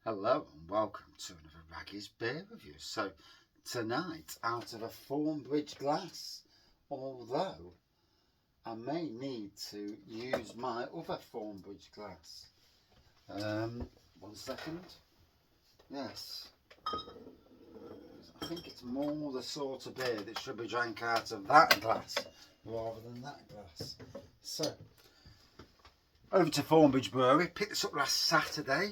Hello and welcome to another Raggy's Beer Review. So tonight, out of a Thornbridge glass, although I may need to use my other Thornbridge glass. 1 second. Yes. I think it's more the sort of beer that should be drank out of that glass rather than that glass. So, over to Thornbridge Brewery. Picked this up last Saturday.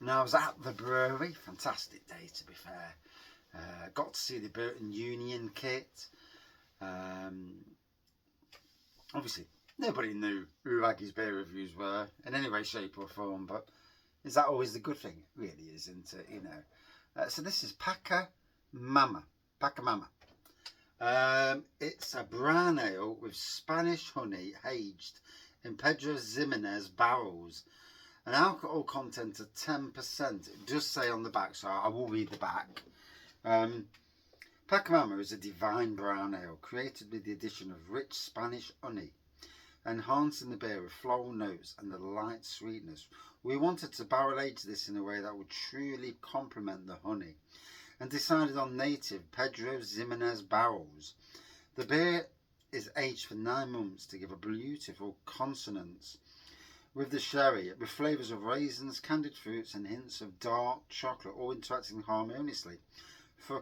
And I was at the brewery, fantastic day to be fair. Got to see the Burton Union kit. Obviously, nobody knew who Raggy's Beer Reviews were in any way, shape or form, but is that always the good thing? It really is, isn't it? You know. So this is Pachamama. It's a brown ale with Spanish honey aged in Pedro Ximenez barrels. An alcohol content of 10%. It does say on the back, so I will read the back. Pachamama is a divine brown ale created with the addition of rich Spanish honey, enhancing the beer with floral notes and the light sweetness. We wanted to barrel age this in a way that would truly complement the honey, and decided on native Pedro Ximenez barrels. The beer is aged for 9 months to give a beautiful consonance with the sherry, with flavours of raisins, candied fruits and hints of dark chocolate, all interacting harmoniously for a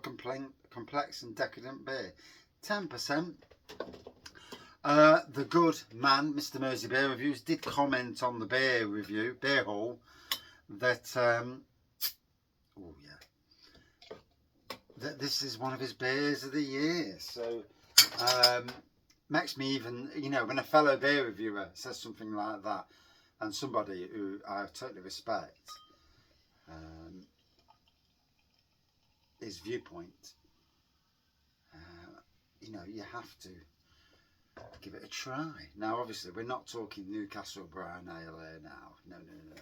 complex and decadent beer. 10%. The good man, Mr. Mersey Beer Reviews, did comment on the beer haul, that that this is one of his beers of the year. So makes me even, when a fellow beer reviewer says something like that, and somebody who I totally respect his viewpoint, you have to give it a try. Now, obviously, we're not talking Newcastle brown ale here now. No.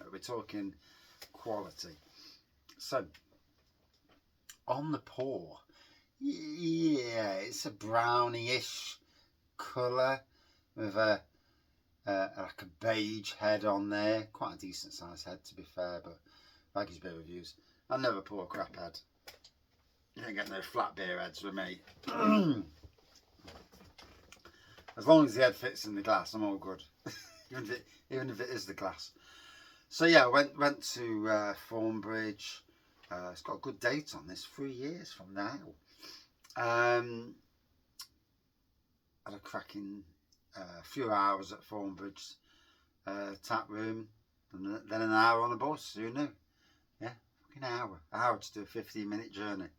We're talking quality. So, on the pour, yeah, it's a brownie-ish colour with like a beige head on there. Quite a decent sized head, to be fair, but Raggy's Beer Reviews, I never pour a crap head. You don't get no flat beer heads with me. As long as the head fits in the glass, I'm all good. even if it is the glass. So yeah, I went to Thornbridge. It's got a good date on this, 3 years from now. Had a cracking few hours at Thornbridge tap room, and then an hour on a bus. Who knew? Yeah, fucking hour to do a 15-minute journey.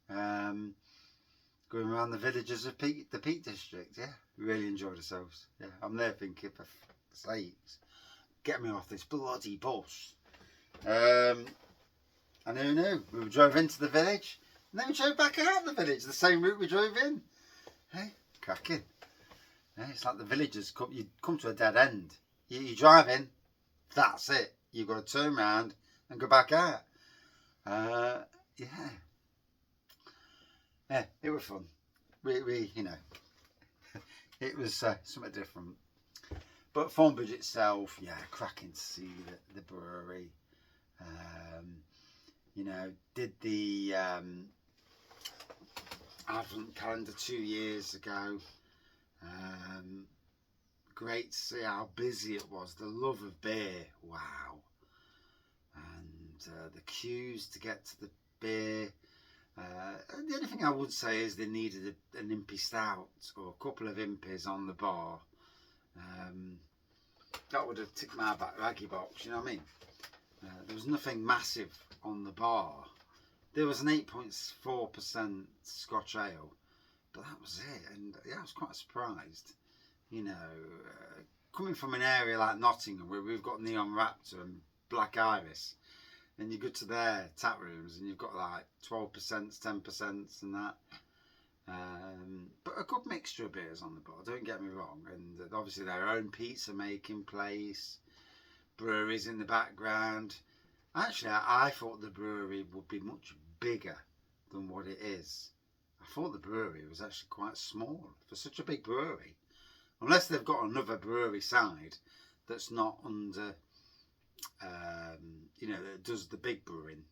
Going around the villages of the Peak District. Yeah, we really enjoyed ourselves. Yeah, I'm there thinking, for fuck's sakes, get me off this bloody bus. And who knew? We drove into the village, and then we drove back out of the village, the same route we drove in. Hey, cracking. Yeah, it's like the villagers you come to a dead end. You drive in, that's it. You've got to turn around and go back out. Yeah, it was fun. We it was something different. But Thornbridge itself, yeah, cracking to see the brewery. Did the Advent calendar 2 years ago. Great to see how busy it was. The love of beer, wow. And the queues to get to the beer. The only thing I would say is they needed an impy stout or a couple of impies on the bar. That would have ticked my back raggy box, you know what I mean? There was nothing massive on the bar. There was an 8.4% Scotch ale, but that was it. And yeah, I was quite surprised. Coming from an area like Nottingham where we've got Neon Raptor and Black Iris, and you go to their tap rooms and you've got like 12%, 10% and that. But a good mixture of beers on the bar, don't get me wrong. And obviously their own pizza making place, breweries in the background. Actually, I thought the brewery would be much bigger than what it is. I thought the brewery was actually quite small for such a big brewery. Unless they've got another brewery side that's not under that does the big brewing,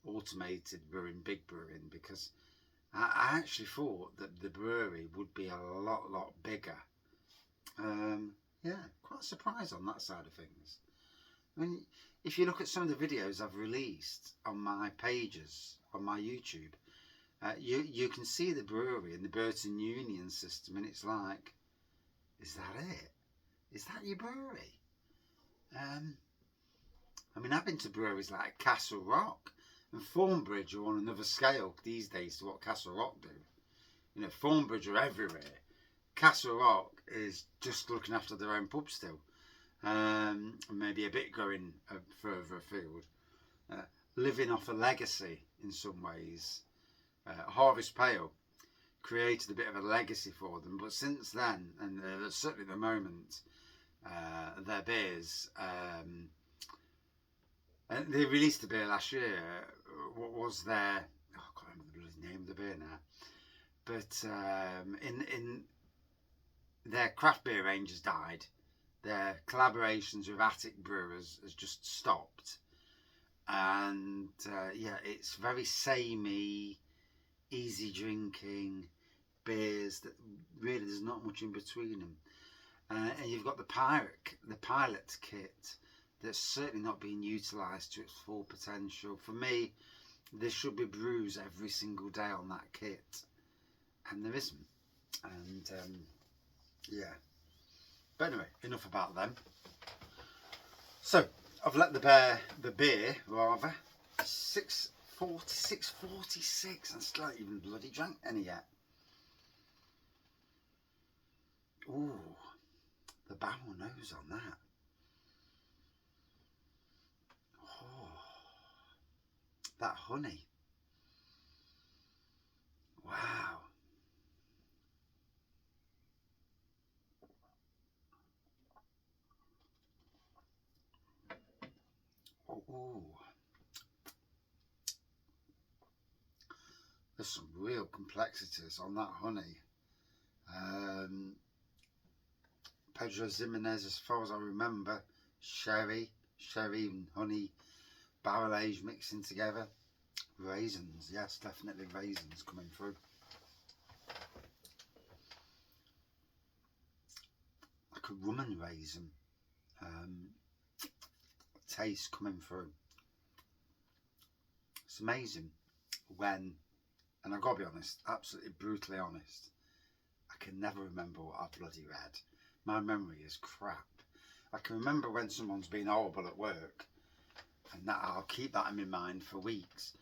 automated brewing, big brewing, because I actually thought that the brewery would be a lot bigger. Yeah, quite surprised on that side of things. I mean, if you look at some of the videos I've released on my pages, on my YouTube, you can see the brewery and the Burton Union system, and it's like, is that it? Is that your brewery? I mean, I've been to breweries like Castle Rock, and Thornbridge are on another scale these days to what Castle Rock do. Thornbridge are everywhere. Castle Rock is just looking after their own pub still. Maybe a bit going further afield. Living off a legacy in some ways. Harvest Pale created a bit of a legacy for them, but since then, and certainly at the moment, their beers, they released a beer last year. What was their, I can't remember the bloody name of the beer now, but in their craft beer range has died. Their collaborations with Attic Brewers has just stopped, and yeah, it's very samey, easy drinking beers that really there's not much in between them. And you've got the pilot kit that's certainly not being utilised to its full potential. For me, there should be brews every single day on that kit, and there isn't. And yeah, but anyway, enough about them. So I've let the beer 6:46, and still haven't even bloody drank any yet. Ooh, the barrel nose on that. Oh, that honey. Wow. Oh, there's some real complexities on that honey. Pedro Ximenez, as far as I remember, sherry and honey, barrel aged mixing together. Raisins, yes, definitely raisins coming through. Like a rum and raisin taste coming through. It's amazing when, and I've got to be honest, absolutely brutally honest, I can never remember what I bloody read. My memory is crap. I can remember when someone's been horrible at work, and that I'll keep that in my mind for weeks.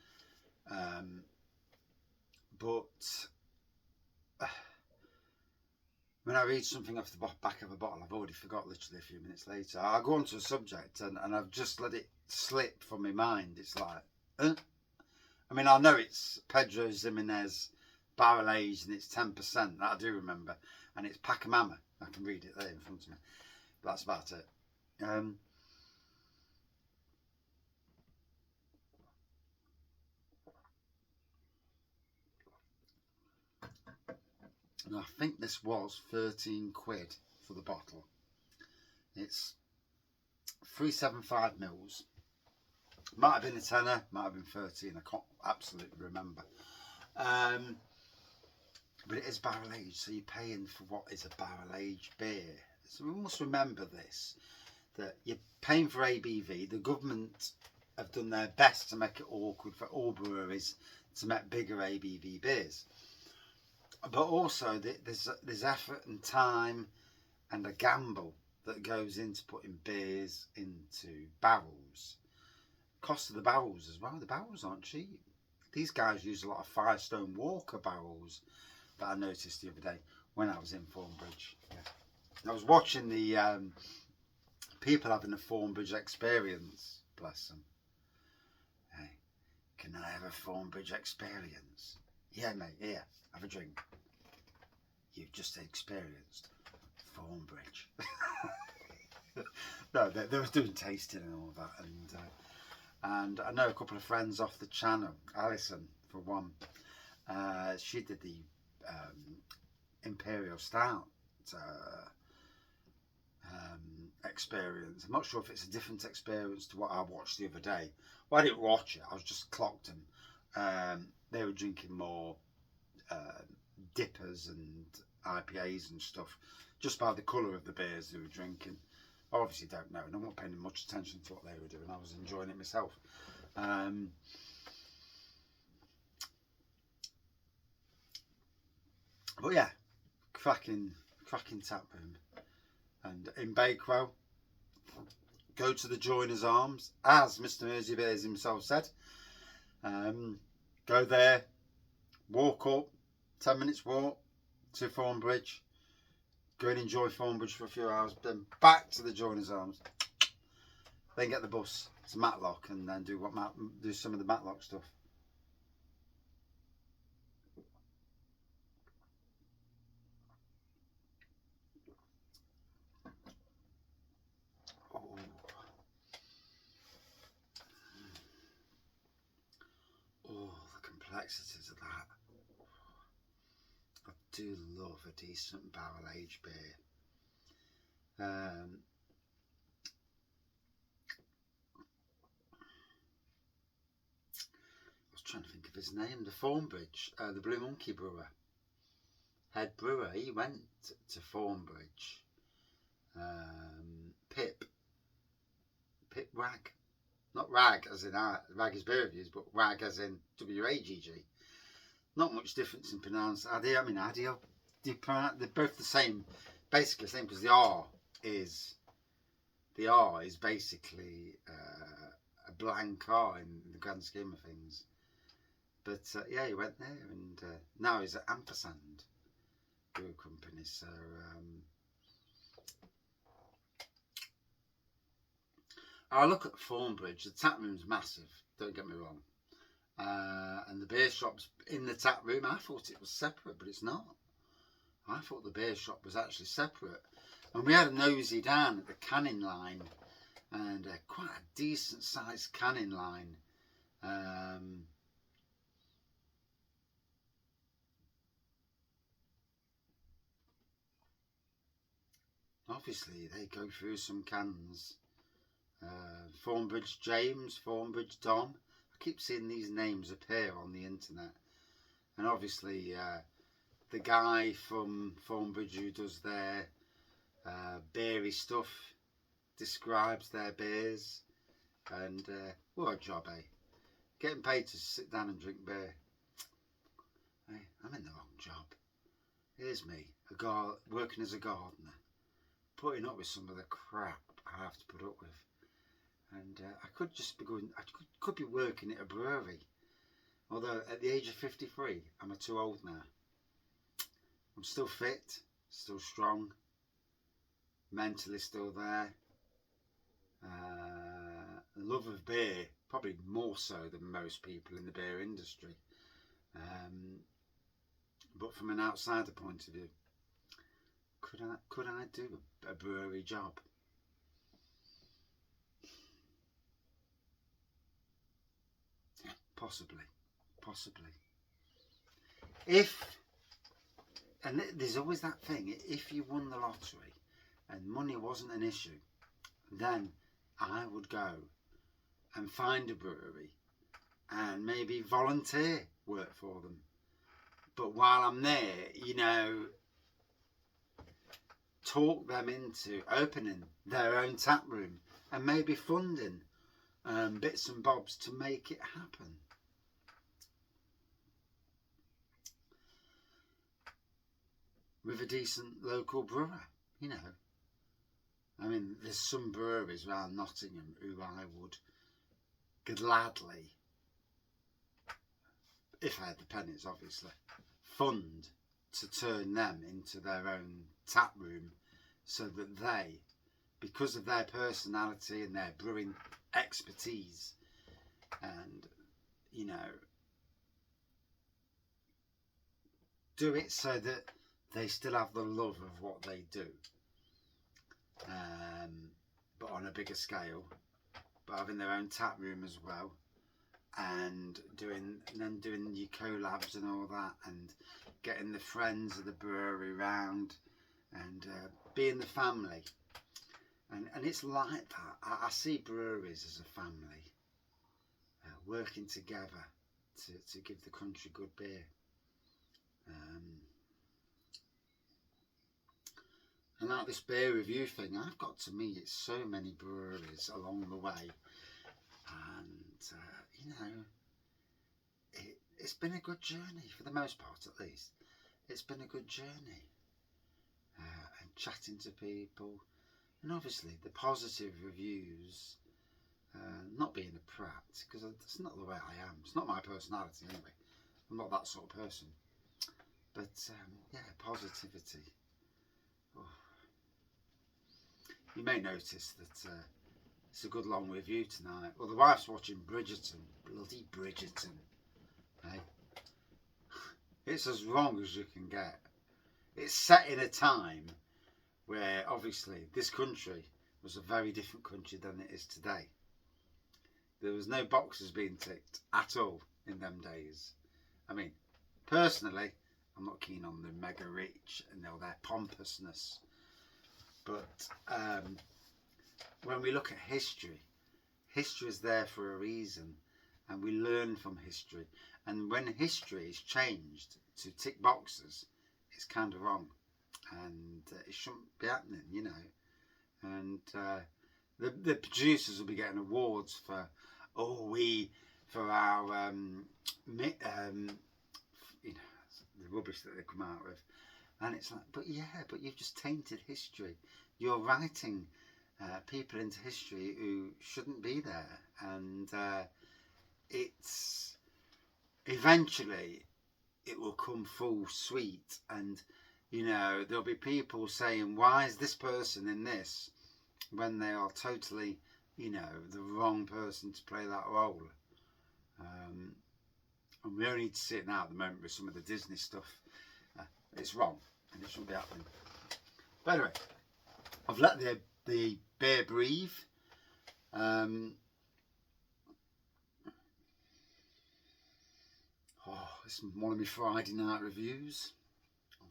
But when I read something off the back of a bottle, I've already forgot literally a few minutes later. I'll go on to a subject and I've just let it slip from my mind. It's like, I mean, I know it's Pedro Ximenez barrel aged and it's 10%, that I do remember. And it's Pachamama. I can read it there in front of me. But that's about it. And I think this was 13 quid for the bottle. It's 375 mils. Might have been a tenner, might have been 13. I can't absolutely remember. But it is barrel aged, so you're paying for what is a barrel aged beer. So we must remember this, that you're paying for ABV. The government have done their best to make it awkward for all breweries to make bigger ABV beers. But also there's effort and time and a gamble that goes into putting beers into barrels. Cost of the barrels as well. The barrels aren't cheap. These guys use a lot of Firestone Walker barrels that I noticed the other day when I was in Thornbridge. Yeah. I was watching the people having a Thornbridge experience. Bless them. Hey, can I have a Thornbridge experience? Yeah, mate, here, have a drink. You've just experienced Thornbridge. No, they were doing tasting and all that, and I know a couple of friends off the channel. Alison, for one, she did the Imperial Stout experience. I'm not sure if it's a different experience to what I watched the other day. Well, I didn't watch it. I was just clocked them. They were drinking more dippers and IPAs and stuff, just by the colour of the beers they were drinking. I obviously don't know, and I'm not paying much attention to what they were doing. I was enjoying it myself. But yeah, cracking tap room. And in Bakewell, go to the Joiners Arms, as Mr. Mersey Bears himself said. Go there, walk up, 10 minutes walk to Thornbridge, go and enjoy Thornbridge for a few hours, then back to the Joiners Arms, then get the bus to Matlock and then do some of the Matlock stuff. Oh, the complexities of that. I do love a decent barrel aged beer. I was trying to think of his name. The Thornbridge, the Blue Monkey brewer, head brewer. He went to Thornbridge. Pip Rag, not Rag as in Rag is beer reviews, but Rag as in WAGG. Not much difference in pronounce. They're both the same, basically the same, because the R is basically a blank R in the grand scheme of things. But yeah, he went there, and now he's at Ampersand Brew Company. So I look at Thornbridge. The tap room's massive. Don't get me wrong. And the beer shop's in the tap room. I thought it was separate, but it's not. I thought the beer shop was actually separate. And we had a nosy down at the canning line, and quite a decent sized canning line. Obviously, they go through some cans. Thornbridge James, Thornbridge Dom. I keep seeing these names appear on the internet, and obviously the guy from Thornbridge who does their beery stuff describes their beers, and what a job, eh? Getting paid to sit down and drink beer. Hey, I'm in the wrong job. Here's me, working as a gardener, putting up with some of the crap I have to put up with. And I could just be going, I could be working at a brewery. Although at the age of 53, I'm too old now. I'm still fit, still strong, mentally still there. Love of beer, probably more so than most people in the beer industry. But from an outsider point of view, could I do a brewery job? Possibly. And there's always that thing, if you won the lottery and money wasn't an issue, then I would go and find a brewery and maybe volunteer work for them. But while I'm there, talk them into opening their own tap room and maybe funding bits and bobs to make it happen. With a decent local brewer, I mean, there's some breweries around Nottingham who I would gladly, if I had the pennies obviously, fund to turn them into their own tap room, so that they, because of their personality and their brewing expertise, and do it so that they still have the love of what they do, but on a bigger scale, but having their own tap room as well, and doing your collabs and all that, and getting the friends of the brewery round, and being the family. And it's like that. I see breweries as a family, working together to give the country good beer. And like this beer review thing, I've got to meet so many breweries along the way, and you know, it's been a good journey for the most part, at least. It's been a good journey, and chatting to people, and obviously the positive reviews. Not being a prat, because that's not the way I am. It's not my personality anyway. I'm not that sort of person. But yeah, positivity. Oh. You may notice that it's a good long review tonight. Well, the wife's watching Bridgerton. Bloody Bridgerton. Hey? It's as wrong as you can get. It's set in a time where obviously this country was a very different country than it is today. There was no boxes being ticked at all in them days. I mean, personally, I'm not keen on the mega rich and their pompousness. But when we look at history, history is there for a reason, and we learn from history. And when history is changed to tick boxes, it's kind of wrong, and it shouldn't be happening, you know. And the producers will be getting awards for for our you know, the rubbish that they come out with. And it's like, but you've just tainted history. You're writing people into history who shouldn't be there, and it's eventually it will come full sweet, and you know, there'll be people saying, why is this person in this, when they are totally, you know, the wrong person to play that role. And we only need to see it now at the moment with some of the Disney stuff. It's wrong, and it shouldn't be happening. But anyway, I've let the beer breathe. This is one of my Friday night reviews.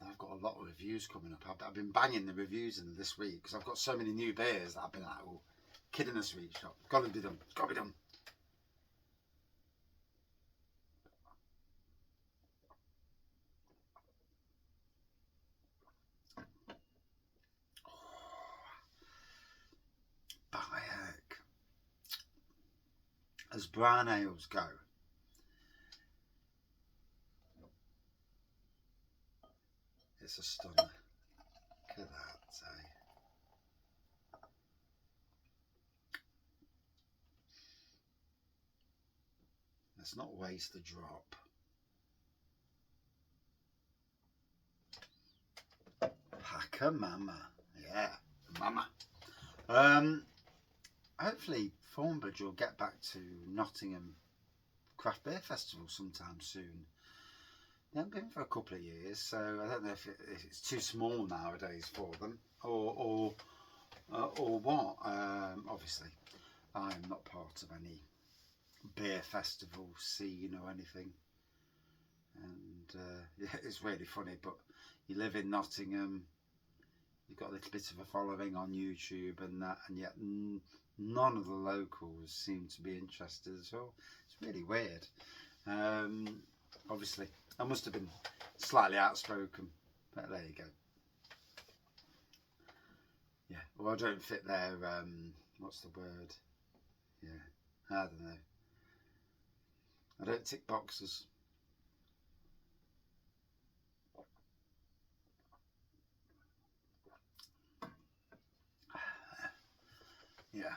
I've got a lot of reviews coming up. I've been banging the reviews in this week because I've got so many new beers that I've been like, oh, kid in a sweet shop. It's got to be done. It's got to be done. By heck. As brown ales go, it's a stunner. Look at that, eh? Let's not waste a drop. Pachamama. Yeah, mama. Hopefully Thornbridge will get back to Nottingham Craft Beer Festival sometime soon. They haven't been for a couple of years, so I don't know if it's too small nowadays for them, or what. Obviously, I'm not part of any beer festival scene or anything, and yeah, it's really funny. But you live in Nottingham, you've got a little bit of a following on YouTube and that, and yet none of the locals seem to be interested at all. It's really weird. Obviously, I must have been slightly outspoken, but there you go. Yeah, well, I don't fit their, what's the word? Yeah, I don't know. I don't tick boxes. Yeah.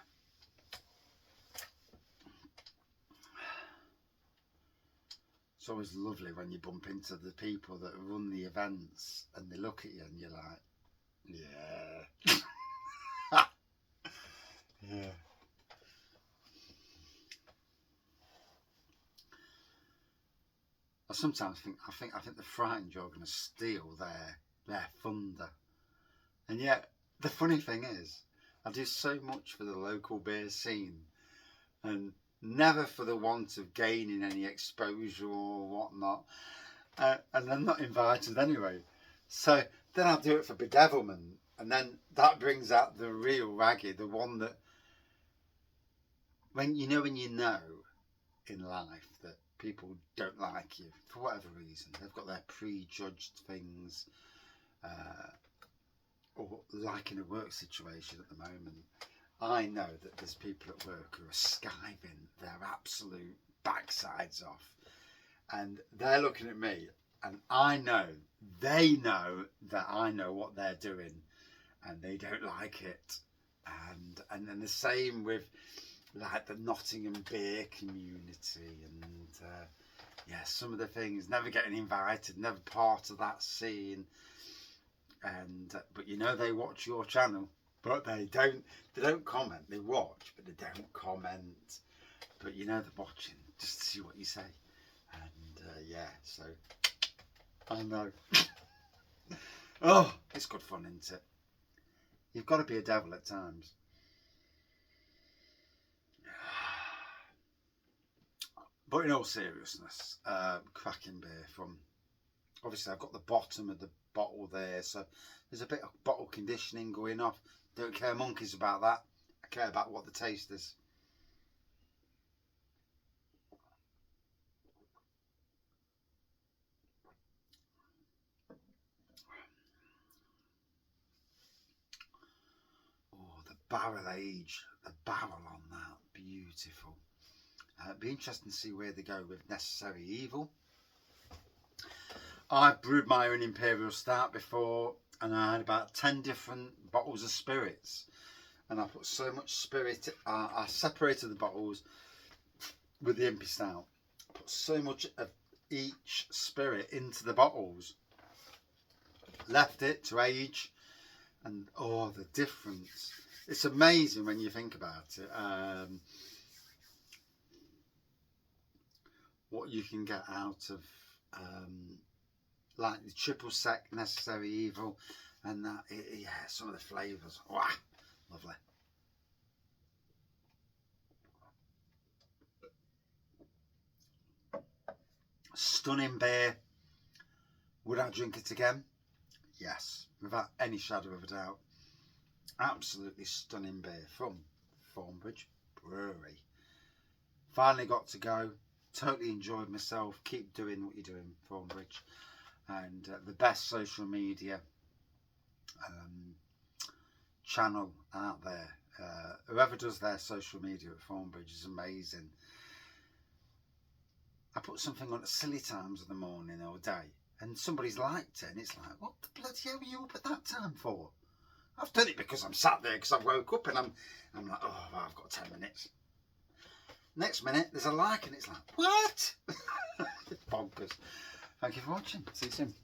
It's always lovely when you bump into the people that run the events and they look at you and you're like, yeah. Yeah. I sometimes think they're frightened you're going to steal their thunder. And yet the funny thing is, I do so much for the local beer scene, and never for the want of gaining any exposure or whatnot, and I'm not invited anyway. So then I'll do it for bedevilment, And then that brings out the real raggy, the one that when you know in life that people don't like you for whatever reason. They've got their prejudged things, or like in a work situation at the moment. I know that there's people at work who are skiving their absolute backsides off, and they're looking at me, and I know they know that I know what they're doing, and they don't like it. And then the same with like the Nottingham beer community, and yeah, some of the things, never getting invited, never part of that scene. And but you know they watch your channel, but they don't comment. They watch, but they don't comment. But you know they're watching just to see what you say. And yeah, so I know. Oh, it's good fun, isn't it? You've got to be a devil at times. But in all seriousness, cracking beer from, obviously I've got the bottom of the bottle there, so there's a bit of bottle conditioning going off. Don't care monkeys about that. I care about what the taste is. Oh, the barrel age, the barrel on that, beautiful. It'd be interesting to see where they go with Necessary Evil. I've brewed my own Imperial Stout before, and I had about 10 different bottles of spirits, and I put so much spirit, I separated the bottles with the Impy Stout, put so much of each spirit into the bottles, left it to age, and oh, the difference, it's amazing when you think about it. What you can get out of like the triple sec Necessary Evil, and that, yeah, some of the flavours, wow, lovely. Stunning beer. Would I drink it again? Yes, without any shadow of a doubt. Absolutely stunning beer from Thornbridge Brewery. Finally got to go. Totally enjoyed myself. Keep doing what you're doing, Thornbridge. And the best social media channel out there. Whoever does their social media at Thornbridge is amazing. I put something on at silly times of the morning or day, and somebody's liked it, and it's like, what the bloody hell were you up at that time for? I've done it because I'm sat there because I woke up, and I'm like, oh, well, I've got 10 minutes. Next minute, there's a like, and it's like, what? Bonkers. Thank you for watching. See you soon.